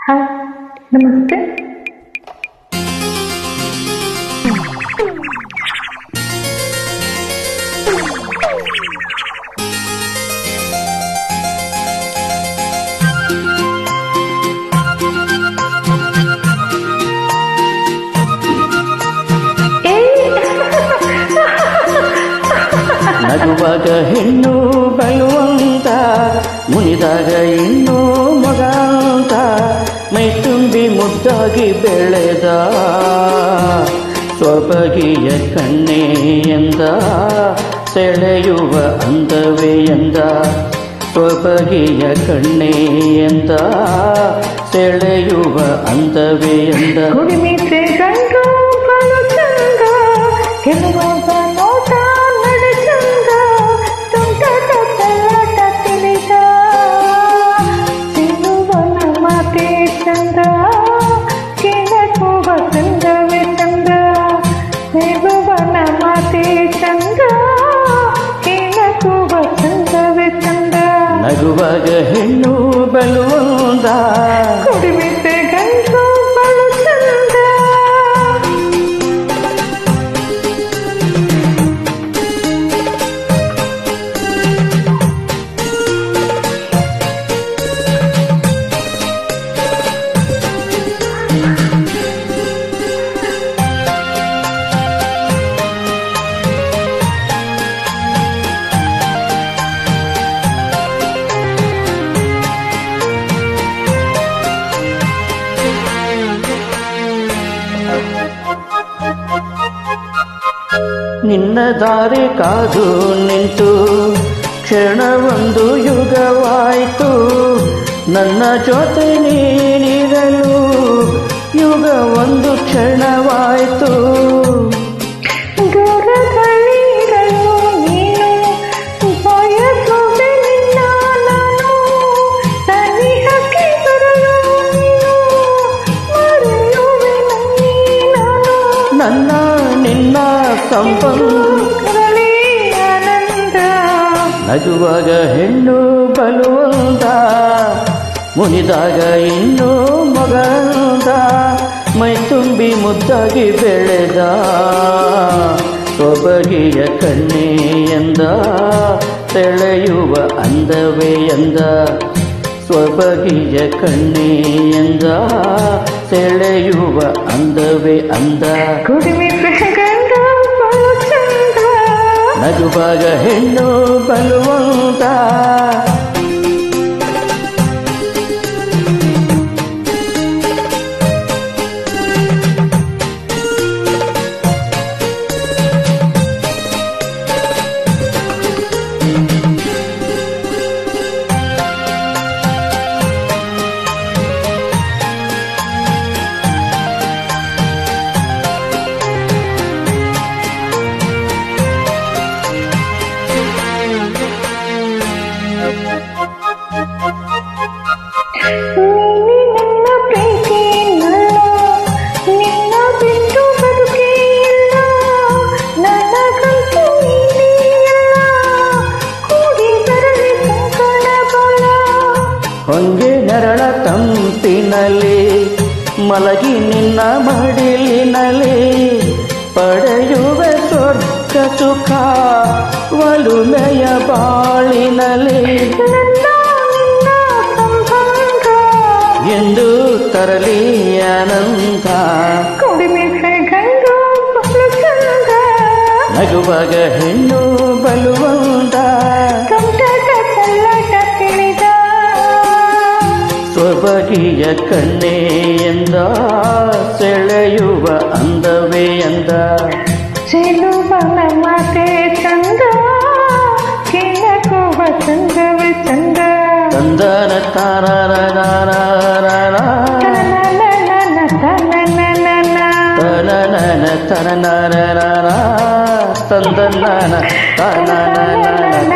Hi, ನಮಸ್ತೆ. ನಗುವಾಗ ಹೆಣ್ಣು ಬಲುವಂತ, ಮುನಿದಾಗ ಇನ್ನೂ ಮಗ ಅಂತ, ಮೈ ತುಂಬಿ ಮುದ್ದಾಗಿ ಬೆಳೆದ ಸೊಬಗಿಯ ಕಣ್ಣೆಯಂದ, ಸೆಳೆಯುವ ಅಂದವೇ ಎಂದ, ಸೊಬಗಿಯ ಕಣ್ಣೆಯಂದ, ಸೆಳೆಯುವ ಅಂದವೇ ಎಂದ. ಹುಡುಮಿತೆ ಗಂಡು ಬಲು ಚಂದ, ಕೆಲವಾಗ ನೋಟ ನಡೆ ಚಂದ, ತುಂಟಾಟ ತಳ್ಳಾಟ ತಿಳಿದ, ತಿನ್ನುವನ ಮಾತೆ ಚಂದ, ಕೇಳಕುವ ಚಂದವೇ ಚಂದ, ಹೇಳುವನ ಮಾತೆ ಚಂದ, ಕೇಳಕುವ ಚಂದವೇ ಚಂದ. ನಗುವಾಗ ಹೆಣ್ಣು ಬಲುವಂದ, ಹುಡುಮಿತೆ ಗಂಡು ಬಲು ಚಂದ. ನಿನ್ನ ದಾರಿ ಕಾದು ನಿಂತು ಕ್ಷಣವೊಂದು ಯುಗವಾಯಿತು, ನನ್ನ ಜೊತೆ ನೀನಿರಲು ಯುಗ ಒಂದು ಕ್ಷಣವಾಯಿತು. ದೂರದಲ್ಲಿರಲು ನೀನು ಬಯಸುವೆ ನಿನ್ನ ನಾನು, ಸನಿಹಕ್ಕೆ ಬರಲು ನೀನು ಮರೆಯುವೆ ನನ್ನಿ ನಾನು. ನನ್ನ ನಿನ್ನ ಕರಳಿ ಆನಂದ, ನಗುವಾಗ ಹೆಣ್ಣು ಬಲುವಂದ, ಮುನಿದಾಗ ಇನ್ನೂ ಮಗಂದ, ಮೈ ತುಂಬಿ ಮುದ್ದಾಗಿ ಬೆಳೆದ ಸೊಬಗಿಯ ಕಣ್ಣೆಯಂದ, ಸೆಳೆಯುವ ಅಂದವೇ ಎಂದ, ಸೊಬಗಿಯ ಕಣ್ಣೆಯಂದ, ಸೆಳೆಯುವ ಅಂದವೇ ಅಂದ. ಕುಡಿಮಿತೆ ಗಂಡು ಬಲು ಚಂದ, ನಗುವಾಗ ಹೆಣ್ಣು ಬಲುವಂತ. ನೀನೆ ನನ್ನ ಪ್ರೀತಿಯಲ್ಲ, ನಿನ್ನ ಬಿಟ್ಟು ಬದುಕೇ ಇಲ್ಲ, ನನಗಂತೂ ನೀನೆಯಲ್ಲ, ಕೂಡಿ ಬರಲಿ ಕಂಕಣ ಬಲ. ಹೊಂಗೆ ನೆರಳ ತಂಪಿನಲ್ಲಿ ಮಲಗಿ ನಿನ್ನ ಮಡಿಲಿನಲ್ಲಿ, ಪಡೆಯುವ ಸ್ವರ್ಗ ಸುಖ ಒಲುಮೆಯ ಬಾಳಿನಲ್ಲಿ, ನನ್ನ ನಿನ್ನ ಸಂಬಂಧ ಎಂದು ತರಲಿ ಅನಂತ. ಕುಡಿಮಿತೆ ಗಂಡು ಬಲು ಚಂದ, ನಗುವಾಗ ಹೆಣ್ಣು ಬಲುವಂತ, ತುಂಟಾಟ ತಳ್ಳಾಟ ತಿಳಿದ, ಸೊಬಗಿಯ ಕಣ್ಣೆಯಂದ, ಸೆಳೆಯುವ ಅಂದವೇ ಎಂದ. ಚೆಲುವನ ಮಾತೆ ಚಂದ, ಕೇಳಕುವ ಚಂದವೇ ಚಂದ. ತಂದನ ತಾರರ ತನನನ ತನನನ ತಂದನ ತನನನ